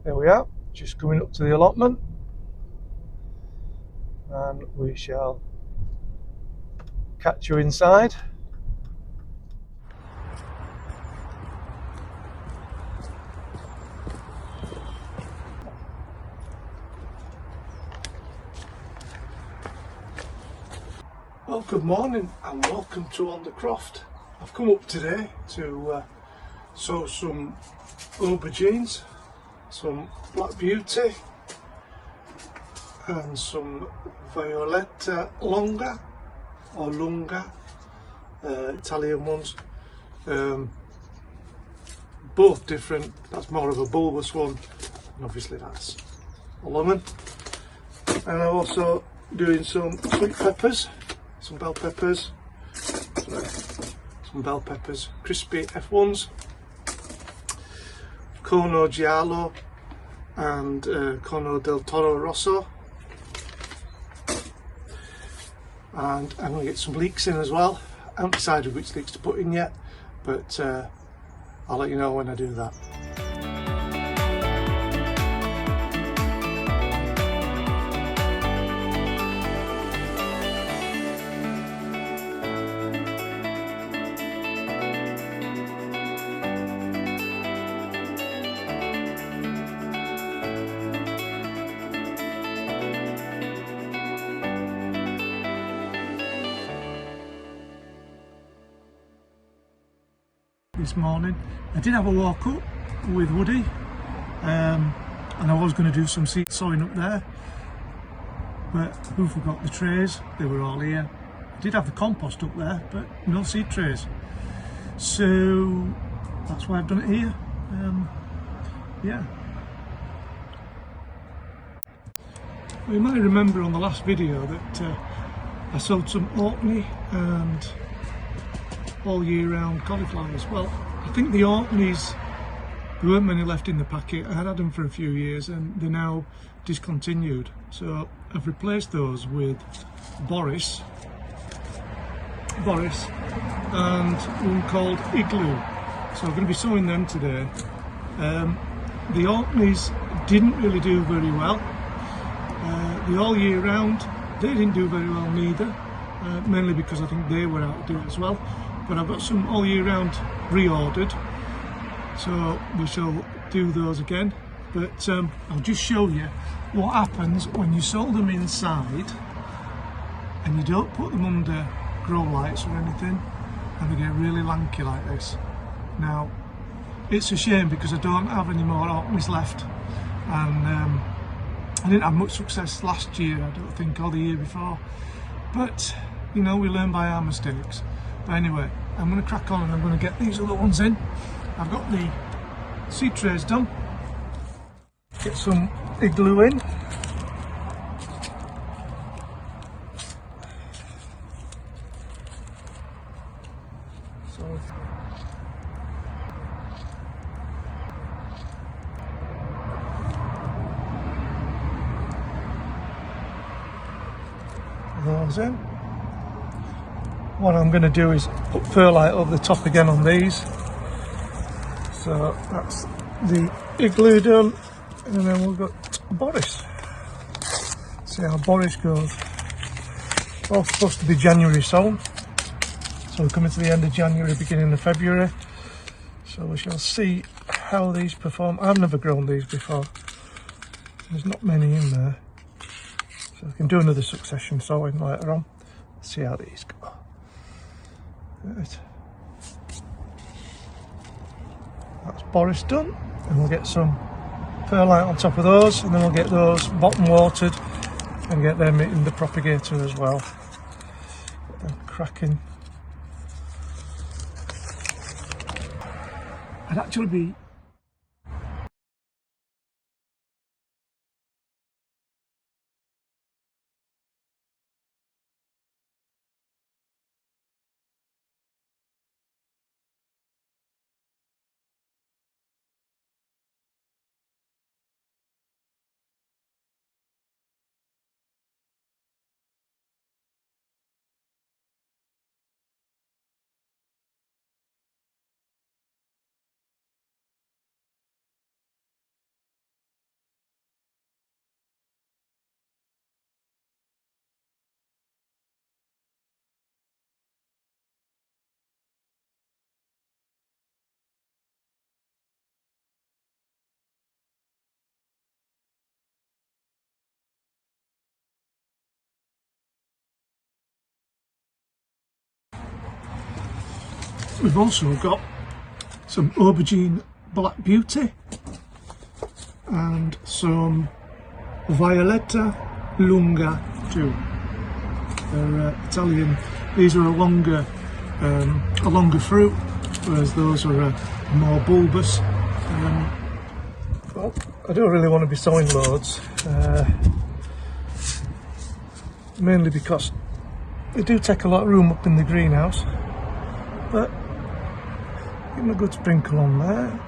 There we are, just coming up to the allotment, and we shall catch you inside. Well, good morning and welcome to On The Croft. I've come up today to sow some aubergines, some Black Beauty and some Violetta Lunga or Lunga, Italian ones. Both different. That's more of a bulbous one, and obviously that's a lemon. And I'm also doing some sweet peppers, some bell peppers, crispy F1s, Corno Giallo and Corno del Toro Rosso. And I'm going to get some leeks in as well. I haven't decided which leeks to put in yet, but I'll let you know when I do that. This morning I did have a walk up with Woody, and I was going to do some seed sowing up there, but who forgot the trays? They were all here. I did have the compost up there, but no seed trays, so that's why I've done it here. Yeah, you might remember on the last video that I sowed some Orkney and all year round cauliflowers. Well, I think the Orkneys, there weren't many left in the packet. I had them for a few years and they're now discontinued, so I've replaced those with Boris and one called Igloo, so I'm going to be sowing them today. The Orkneys didn't really do very well. The all year round, they didn't do very well neither, mainly because I think they were out to do it as well. But I've got some all year round reordered, so we shall do those again. But I'll just show you what happens when you sow them inside and you don't put them under grow lights or anything, and they get really lanky like this. Now it's a shame because I don't have any more Orkneys left, and I didn't have much success last year, I don't think, or the year before, but you know, we learn by our mistakes. But anyway, I'm going to crack on and I'm going to get these other ones in. I've got the seed trays done. Get some Igloo in. So those in. What I'm going to do is put perlite over the top again on these. So that's the Igloo done, and then we've got Boris. See how Boris goes. All supposed to be January sown, so we're coming to the end of January, beginning of February. So we shall see how these perform. I've never grown these before. There's not many in there, so we can do another succession sowing later on. See how these go. Right. That's Boris done, and we'll get some perlite on top of those, and then we'll get those bottom watered and get them in the propagator as well. They're cracking. I'd actually be we've also got some Aubergine Black Beauty and some Violetta Lunga too. They're Italian. These are a longer fruit, whereas those are more bulbous. Well, I don't really want to be sowing loads, mainly because they do take a lot of room up in the greenhouse, but give them a good sprinkle on there.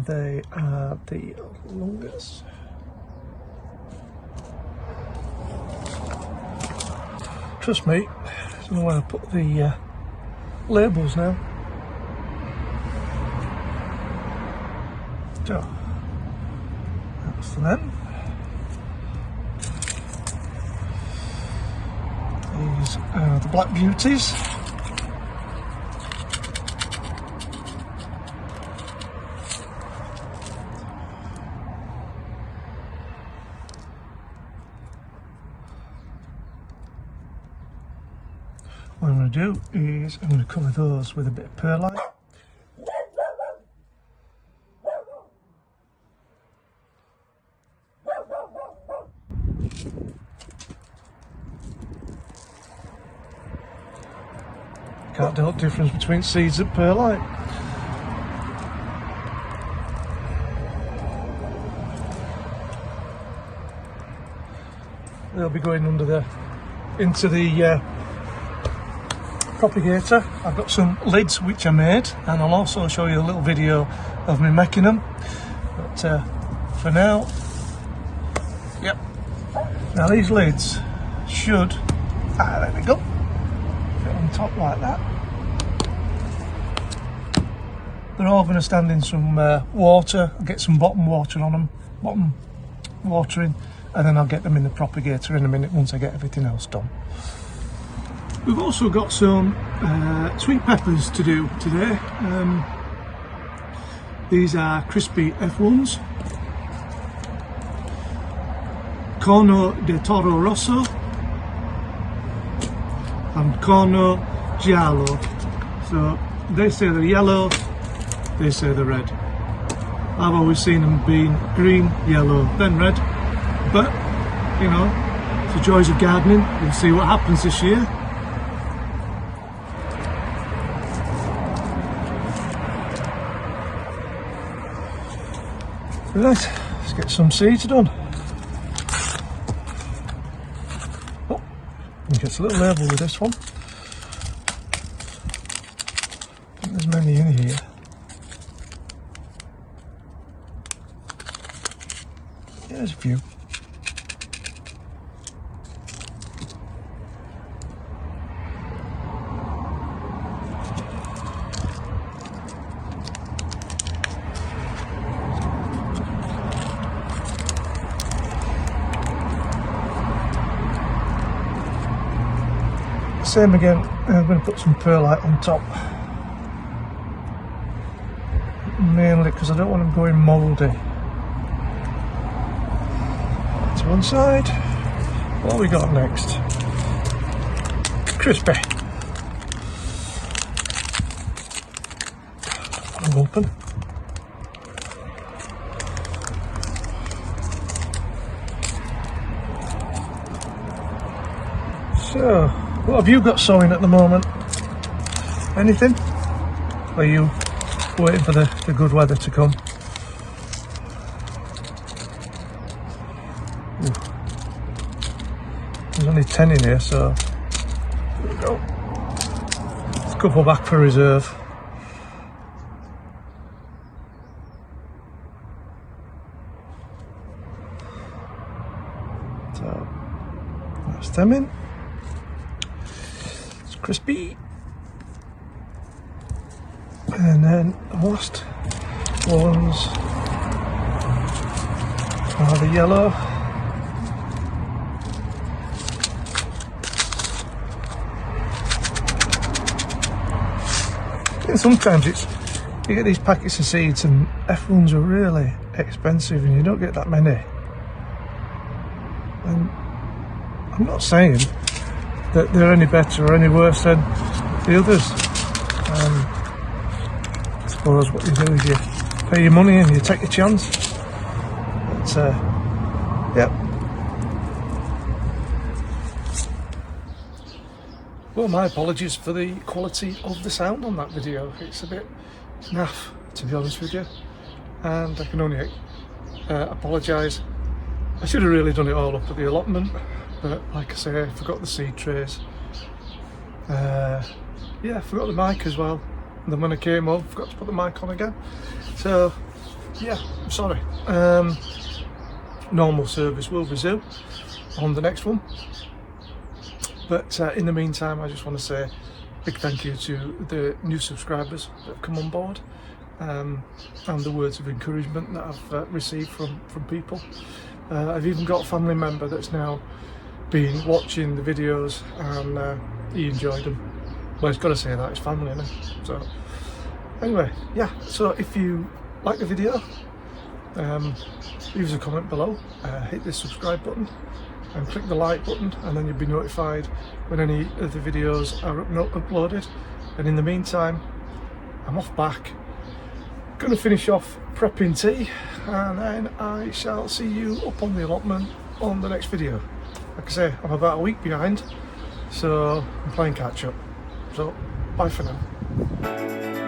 They are the Lungas. Trust me, I don't know where I put the labels now. So, that's them. These are the Black Beauties. What I'm going to do is I'm going to cover those with a bit of perlite. Can't tell the difference between seeds and perlite. They'll be going into the propagator. I've got some lids which I made, and I'll also show you a little video of me making them. But for now, yep. Now these lids should, there we go, fit on top like that. They're all going to stand in some water. I'll get some bottom water on them, bottom watering, and then I'll get them in the propagator in a minute once I get everything else done. We've also got some sweet peppers to do today. These are crispy F1s. Corno de Toro Rosso and Corno Giallo. So they say they're yellow, they say they're red. I've always seen them being green, yellow, then red. But, you know, it's the joys of gardening. We'll see what happens this year. Right, let's get some seeds done. Oh, get a little label with this one. I think there's many in here. Yeah, there's a few. Same again, I'm going to put some perlite on top, mainly because I don't want them going mouldy. To one side. What have we got next? Crispy. I'm open. So, what have you got sowing at the moment? Anything? Or are you waiting for the good weather to come? Ooh. There's only 10 in here, so there we go. Let's couple back for reserve. So that's them in. Crispy, and then the last ones are the yellow. And sometimes you get these packets of seeds and F1s are really expensive and you don't get that many. And I'm not saying that they're any better or any worse than the others. I suppose what you do is you pay your money and you take your chance. But yeah. Well, my apologies for the quality of the sound on that video. It's a bit naff, to be honest with you, and I can only apologise. I should have really done it all up at the allotment, but like I say, I forgot the seed trays. Yeah, I forgot the mic as well. And then when I came home, I forgot to put the mic on again. So yeah, I'm sorry. Normal service will resume on the next one. But in the meantime, I just want to say a big thank you to the new subscribers that have come on board, and the words of encouragement that I've received from people. I've even got a family member that's now been watching the videos, and he enjoyed them. Well, he's got to say that, it's family, isn't it? So anyway, yeah, so if you like the video, leave us a comment below, hit the subscribe button and click the like button, and then you'll be notified when any of the videos are uploaded. And in the meantime, I'm off back, gonna finish off prepping tea, and then I shall see you up on the allotment on the next video. Like I say, I'm about a week behind, so I'm playing catch up. So bye for now.